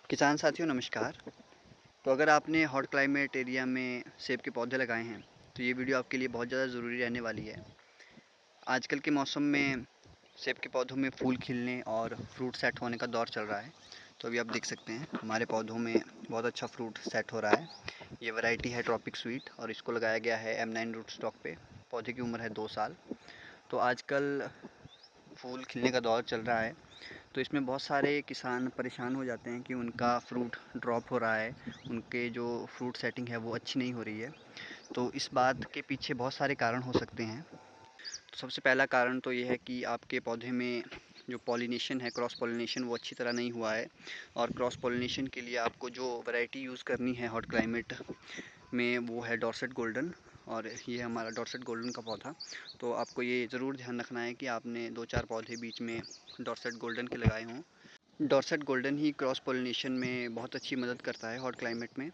किसान साथियों नमस्कार। तो अगर आपने हॉट क्लाइमेट एरिया में सेब के पौधे लगाए हैं तो ये वीडियो आपके लिए बहुत ज़्यादा ज़रूरी रहने वाली है। आजकल के मौसम में सेब के पौधों में फूल खिलने और फ्रूट सेट होने का दौर चल रहा है। तो अभी आप देख सकते हैं हमारे पौधों में बहुत अच्छा फ्रूट सेट हो रहा है। ये वैरायटी है ट्रॉपिक स्वीट और इसको लगाया गया है M9 रूट स्टॉक पे। पौधे की उम्र है 2 साल। तो आजकल फूल खिलने का दौर चल रहा है, तो इसमें बहुत सारे किसान परेशान हो जाते हैं कि उनका फ्रूट ड्रॉप हो रहा है, उनके जो फ्रूट सेटिंग है वो अच्छी नहीं हो रही है। तो इस बात के पीछे बहुत सारे कारण हो सकते हैं। तो सबसे पहला कारण तो ये है कि आपके पौधे में जो पॉलिनेशन है, क्रॉस पॉलिनेशन, वो अच्छी तरह नहीं हुआ है। और क्रॉस पॉलिनेशन के लिए आपको जो वैरायटी यूज़ करनी है हॉट क्लाइमेट में वो है डॉर्सेट गोल्डन। और ये हमारा डॉर्सेट गोल्डन का पौधा। तो आपको ये ज़रूर ध्यान रखना है कि आपने 2-4 पौधे बीच में डॉर्सेट गोल्डन के लगाए हों। डॉर्सेट गोल्डन ही क्रॉस पोलिनेशन में बहुत अच्छी मदद करता है हॉट क्लाइमेट में,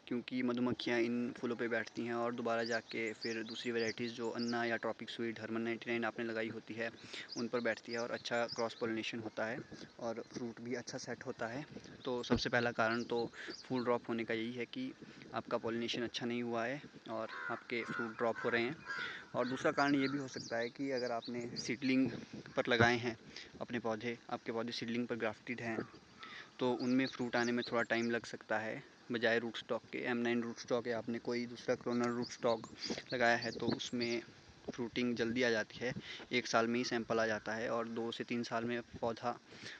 क्योंकि मधुमक्खियाँ इन फूलों पे बैठती हैं और दोबारा जाके फिर दूसरी वैराइटीज़ जो अन्ना या ट्रॉपिक स्वीट, हरमन 99 आपने लगाई होती है, उन पर बैठती है और अच्छा क्रॉस पोलिनेशन होता है और फ्रूट भी अच्छा सेट होता है। तो सबसे पहला कारण तो फूल ड्रॉप होने का यही है कि आपका पोलिनेशन अच्छा नहीं हुआ है और आपके फ्रूट ड्रॉप हो रहे हैं। और दूसरा कारण ये भी हो सकता है कि अगर आपने सीडलिंग पर लगाए हैं अपने पौधे, आपके पौधे सीडलिंग पर ग्राफ्टेड हैं, तो उनमें फ्रूट आने में थोड़ा टाइम लग सकता है। बजाय रूट स्टॉक के M9 रूट स्टॉक या आपने कोई दूसरा क्लोनल रूट स्टॉक लगाया है तो उसमें फ्रूटिंग जल्दी आ जाती है। 1 साल में ही सैंपल आ जाता है और 2 से 3 साल में पौधा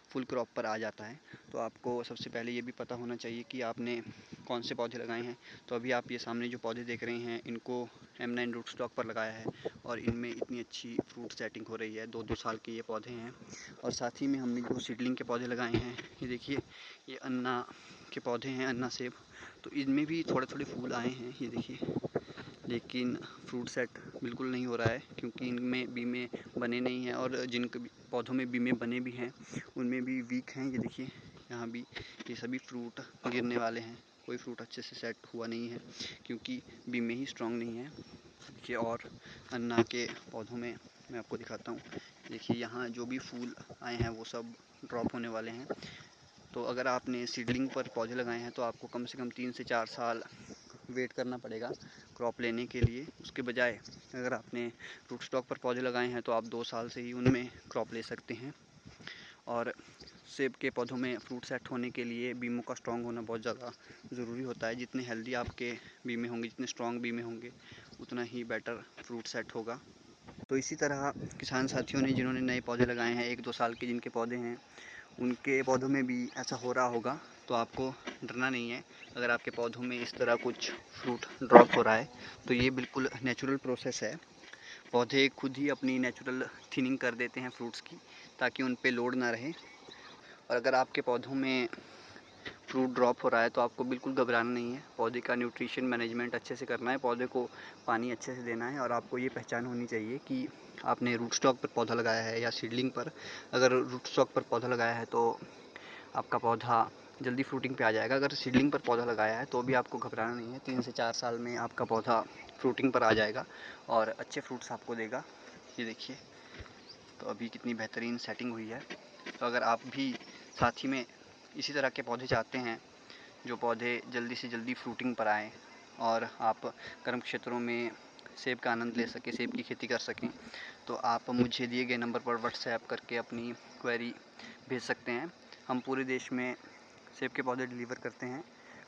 फुल क्रॉप पर आ जाता है। तो आपको सबसे पहले ये भी पता होना चाहिए कि आपने कौन से पौधे लगाए हैं। तो अभी आप ये सामने जो पौधे देख रहे हैं इनको M9 रूट स्टॉक पर लगाया है और इनमें इतनी अच्छी फ्रूट सेटिंग हो रही है। 2-2 साल के ये पौधे हैं। और साथ ही में हमने जो सीडलिंग के पौधे लगाए हैं, ये देखिए, ये अन्ना के पौधे हैं, अन्ना सेब। तो इनमें भी थोड़े थोड़े फूल आए हैं, ये देखिए, लेकिन फ्रूट सेट बिल्कुल नहीं हो रहा है क्योंकि इनमें बीमें बने नहीं हैं और जिन पौधों में बीमें बने भी हैं उनमें भी वीक हैं। ये देखिए, यहाँ भी ये सभी फ्रूट गिरने वाले हैं। कोई फ्रूट अच्छे से सेट हुआ नहीं है क्योंकि बीमें ही स्ट्रॉन्ग नहीं हैं। देखिए, और अन्ना के पौधों में मैं आपको दिखाता हूँ। देखिए, यहाँ जो भी फूल आए हैं वो सब ड्रॉप होने वाले हैं। तो अगर आपने सीडलिंग पर पौधे लगाए हैं तो आपको कम से कम 3 से 4 साल वेट करना पड़ेगा क्रॉप लेने के लिए। उसके बजाय अगर आपने रूट स्टॉक पर पौधे लगाए हैं तो आप 2 साल से ही उनमें क्रॉप ले सकते हैं। और सेब के पौधों में फ्रूट सेट होने के लिए बीमों का स्ट्रॉन्ग होना बहुत ज़्यादा ज़रूरी होता है। जितने हेल्दी आपके बीमे होंगे, जितने स्ट्रॉन्ग बीमे होंगे, उतना ही बेटर फ्रूट सेट होगा। तो इसी तरह किसान साथियों ने जिन्होंने नए पौधे लगाए हैं, 1-2 साल के जिनके पौधे हैं, उनके पौधों में भी ऐसा हो रहा होगा। तो आपको डरना नहीं है। अगर आपके पौधों में इस तरह कुछ फ्रूट ड्रॉप हो रहा है तो ये बिल्कुल नेचुरल प्रोसेस है। पौधे खुद ही अपनी नेचुरल थिनिंग कर देते हैं फ्रूट्स की, ताकि उन पे लोड ना रहे। और अगर आपके पौधों में फ्रूट ड्रॉप हो रहा है तो आपको बिल्कुल घबराना नहीं है। पौधे का न्यूट्रिशन मैनेजमेंट अच्छे से करना है, पौधे को पानी अच्छे से देना है और आपको ये पहचान होनी चाहिए कि आपने रूट स्टॉक पर पौधा लगाया है या सीडलिंग पर। अगर रूट स्टॉक पर पौधा लगाया है तो आपका पौधा जल्दी फ्रूटिंग पे आ जाएगा। अगर सीडलिंग पर पौधा लगाया है तो भी आपको घबराना नहीं है। 3 से 4 साल में आपका पौधा फ्रूटिंग पर आ जाएगा और अच्छे फ्रूट्स आपको देगा। ये देखिए, तो अभी कितनी बेहतरीन सेटिंग हुई है। तो अगर आप भी साथ ही में इसी तरह के पौधे चाहते हैं, जो पौधे जल्दी से जल्दी फ्रूटिंग पर आएँ और आप गर्म क्षेत्रों में सेब का आनंद ले सकें, सेब की खेती कर सकें, तो आप मुझे दिए गए नंबर पर व्हाट्सएप करके अपनी क्वेरी भेज सकते हैं। हम पूरे देश में सेब के पौधे डिलीवर करते हैं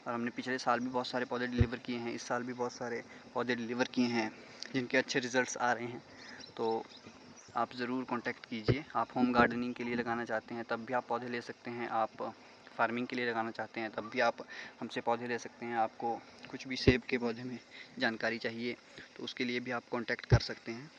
और हमने पिछले साल भी बहुत सारे पौधे डिलीवर किए हैं, इस साल भी बहुत सारे पौधे डिलीवर किए हैं जिनके अच्छे रिज़ल्ट्स आ रहे हैं। तो आप ज़रूर कांटेक्ट कीजिए। आप होम गार्डनिंग के लिए लगाना चाहते हैं तब भी आप पौधे ले सकते हैं। आप फार्मिंग के लिए लगाना चाहते हैं तब भी आप हमसे पौधे ले सकते हैं। आपको कुछ भी सेब के पौधे में जानकारी चाहिए तो उसके लिए भी आप कांटेक्ट कर सकते हैं।